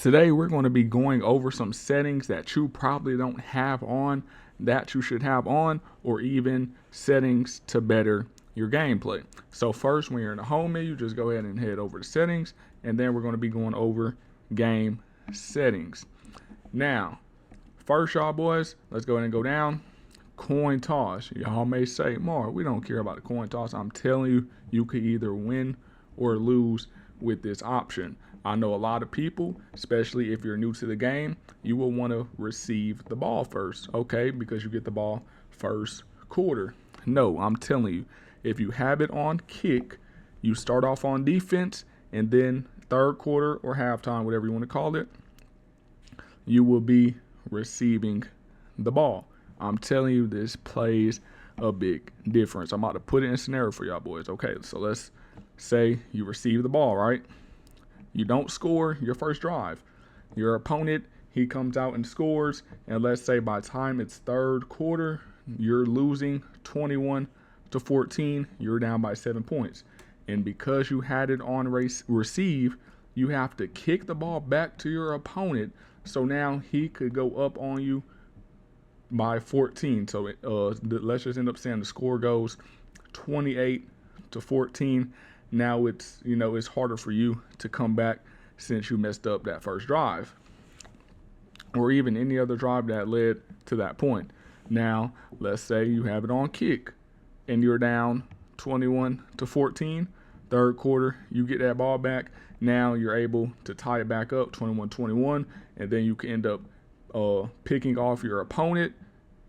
Today we're going to be going over some settings that you probably don't have on that you should have on, or even settings to better your gameplay. So first, when you're in the home menu, just go ahead and head over to settings, and then we're going to be going over game settings. Now, first, y'all boys, let's go ahead and go down. Coin toss. Y'all may say, Mar, we don't care about the coin toss. I'm telling you, you could either win or lose with this option. I know a lot of people, especially if you're new to the game, you will want to receive the ball first, okay? Because you get the ball first quarter. No, I'm telling you, if you have it on kick, you start off on defense, and then third quarter or halftime, whatever you want to call it, you will be receiving the ball. I'm telling you, this plays a big difference. I'm about to put it in a scenario for y'all boys. Okay, so let's say you receive the ball, right? You don't score your first drive. Your opponent, he comes out and scores, and let's say by the time it's third quarter, you're losing 21-14. You're down by 7 points. And because you had it on receive, you have to kick the ball back to your opponent. So now he could go up on you by 14. So let's just end up saying the score goes 28-14. Now it's harder for you to come back since you messed up that first drive, or even any other drive that led to that point. Now, let's say you have it on kick and you're down 21-14. Third quarter, you get that ball back. Now you're able to tie it back up 21-21, and then you can end up picking off your opponent,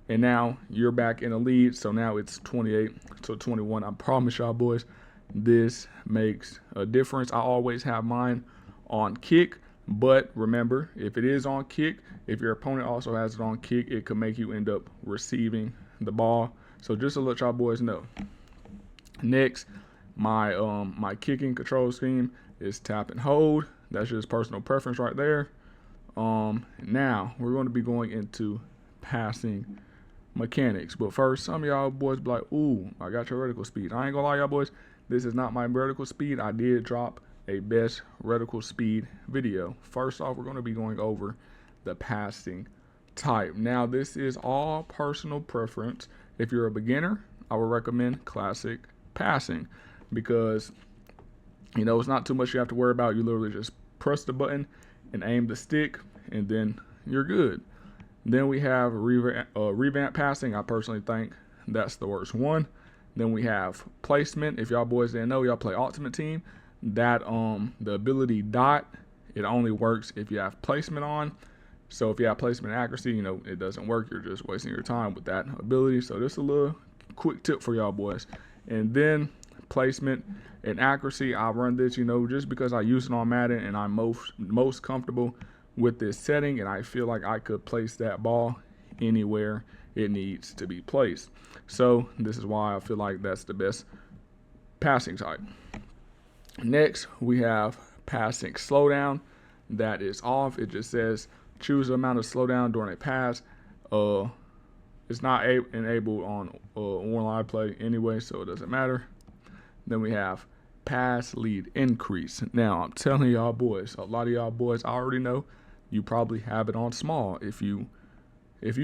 and now you're back in the lead. So now it's 28-21. I promise y'all boys, this makes a difference. I always have mine on kick, but remember, if it is on kick, if your opponent also has it on kick, it could make you end up receiving the ball. So just to let y'all boys know. Next, my kicking control scheme is tap and hold. That's just personal preference right there. Now we're going to be going into passing mechanics, but first, some of y'all boys be like, ooh, I got your reticle speed. I ain't gonna lie, y'all boys, this is not my reticle speed. I did drop a best reticle speed video. First off, we're going to be going over the passing type. Now, this is all personal preference. If you're a beginner, I would recommend classic passing, because it's not too much you have to worry about. You literally just press the button and aim the stick, and then you're good. Then we have revamp passing. I personally think that's the worst one. Then we have placement. If y'all boys didn't know, y'all play Ultimate Team. That the ability dot, it only works if you have placement on. So if you have placement and accuracy, it doesn't work. You're just wasting your time with that ability. So just a little quick tip for y'all boys. And then placement and accuracy, I run this, just because I use it on Madden and I'm most comfortable with this setting, and I feel like I could place that ball anywhere it needs to be placed. So this is why I feel like that's the best passing type. Next, we have passing slowdown. That is off. It just says choose the amount of slowdown during a pass. It's not enabled on live play anyway, so it doesn't matter. Then we have pass lead increase. Now, I'm telling y'all boys, a lot of y'all boys, I already know you probably have it on small. If you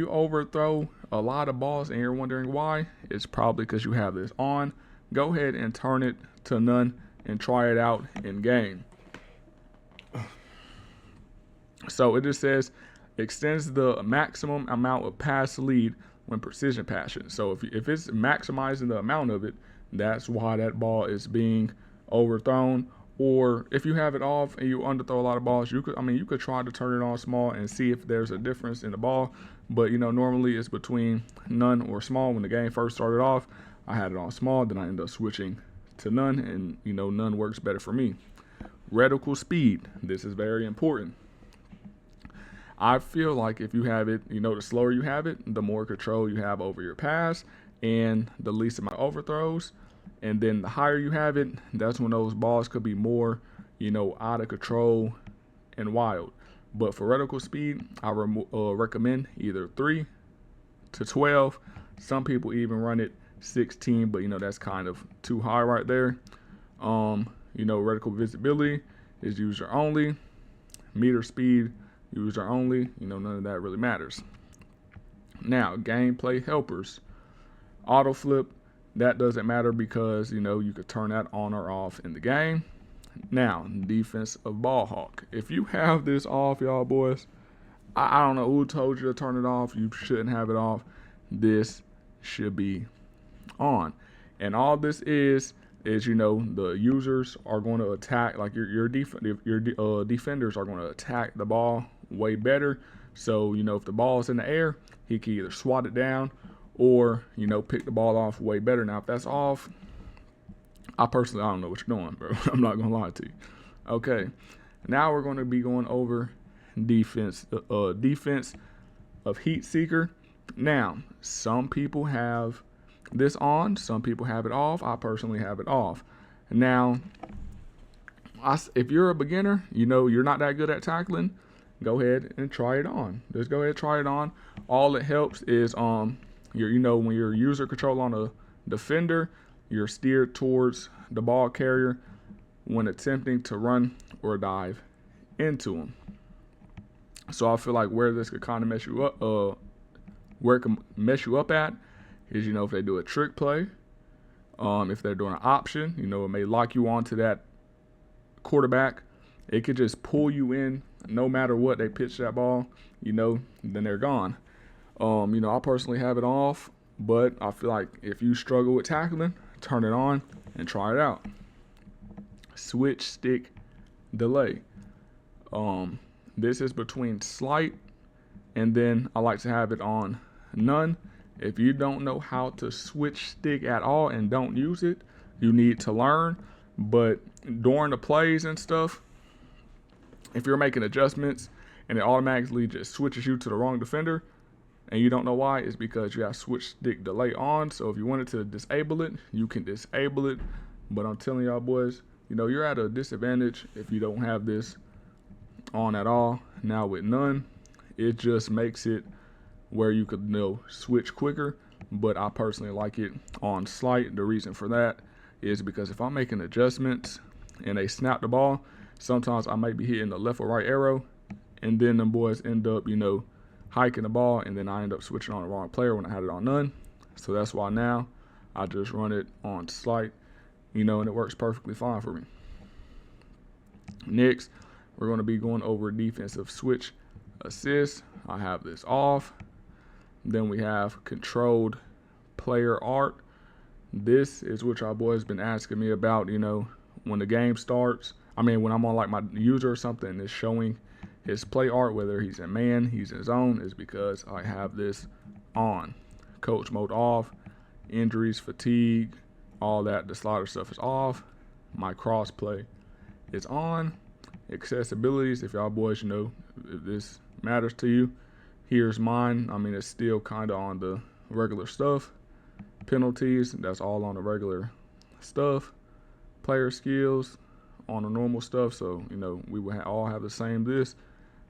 overthrow a lot of balls and you're wondering why, it's probably because you have this on. Go ahead and turn it to none and try it out in game. So it just says extends the maximum amount of pass lead when precision passing. So if it's maximizing the amount of it, that's why that ball is being overthrown. Or if you have it off and you underthrow a lot of balls, you could try to turn it on small and see if there's a difference in the ball. But normally it's between none or small. When the game first started off, I had it on small, then I ended up switching to none, and none works better for me. Reticle speed. This is very important. I feel like if you have it, the slower you have it, the more control you have over your pass and the least amount of overthrows. And then the higher you have it, that's when those balls could be more, out of control and wild. But for reticle speed, I recommend either 3 to 12. Some people even run it 16, but that's kind of too high right there. Reticle visibility is user only. meter speed, user only, none of that really matters. Now, gameplay helpers. Auto flip, that doesn't matter because, you could turn that on or off in the game. Now, defense of ball hawk. If you have this off, y'all boys, I don't know who told you to turn it off. You shouldn't have it off. This should be on. And all this is the users are going to attack, like your defenders are going to attack the ball way better. So, if the ball is in the air, he can either swat it down or, pick the ball off way better. Now, if that's off, I don't know what you're doing, bro. I'm not going to lie to you. Okay, now we're going to be going over defense of heat seeker. Now, some people have this on, some people have it off. I personally have it off. Now, if you're a beginner, you're not that good at tackling, go ahead and try it on. Just go ahead and try it on. All it helps is when you're user control on a defender, you're steered towards the ball carrier when attempting to run or dive into him. So I feel like where this could kind of mess you up, where it can mess you up at is, if they do a trick play, if they're doing an option, it may lock you onto that quarterback. It could just pull you in no matter what they pitch that ball, then they're gone. I personally have it off, but I feel like if you struggle with tackling, turn it on and try it out. Switch stick delay. This is between slight and then I like to have it on none. If you don't know how to switch stick at all and don't use it, you need to learn. But during the plays and stuff, if you're making adjustments and it automatically just switches you to the wrong defender and you don't know why, it's because you have switch stick delay on. So if you wanted to disable it, you can disable it. But I'm telling y'all boys, you're at a disadvantage if you don't have this on at all. Now with none, it just makes it where you could switch quicker, but I personally like it on slight. The reason for that is because if I'm making adjustments and they snap the ball, sometimes I might be hitting the left or right arrow, and then them boys end up, hiking the ball, and then I end up switching on the wrong player when I had it on none. So that's why now I just run it on slight, and it works perfectly fine for me. Next, we're going to be going over defensive switch assist. I have this off. Then we have controlled player art. This is what y'all boys been asking me about, when the game starts. When I'm on like my user or something and it's showing his play art, whether he's in man, he's in zone, is because I have this on. Coach mode off, injuries, fatigue, all that, the slider stuff is off. My cross play is on. Accessibilities, if y'all boys, if this matters to you, here's mine. It's still kind of on the regular stuff. Penalties, that's all on the regular stuff. Player skills on the normal stuff. So, we will all have the same this.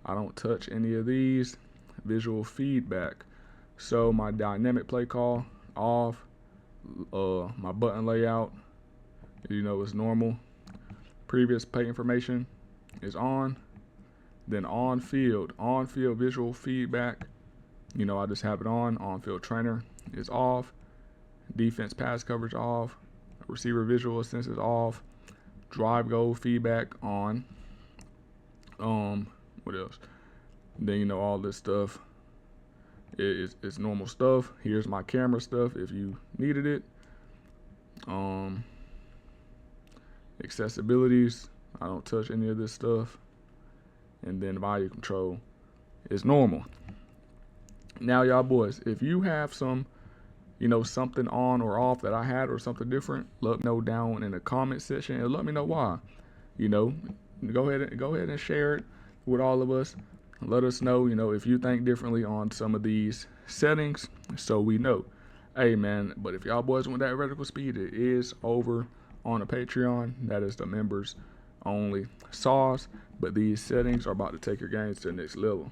I don't touch any of these. Visual feedback. So my dynamic play call off. My button layout, is normal. Previous play information is on. Then on field visual feedback, I just have it on field trainer is off. Defense pass coverage off. Receiver visual assist is off. Drive goal feedback on. What else? Then all this stuff is normal stuff. Here's my camera stuff if you needed it. Accessibilities, I don't touch any of this stuff. And then volume control is normal. Now y'all boys, if you have some something on or off that I had or something different, let me know down in the comment section and let me know why. Go ahead and share it with all of us. Let us know, if you think differently on some of these settings, so we know. Hey man, but if y'all boys want that reticle speed, it is over on the Patreon. That is the members only sauce. But these settings are about to take your games to the next level.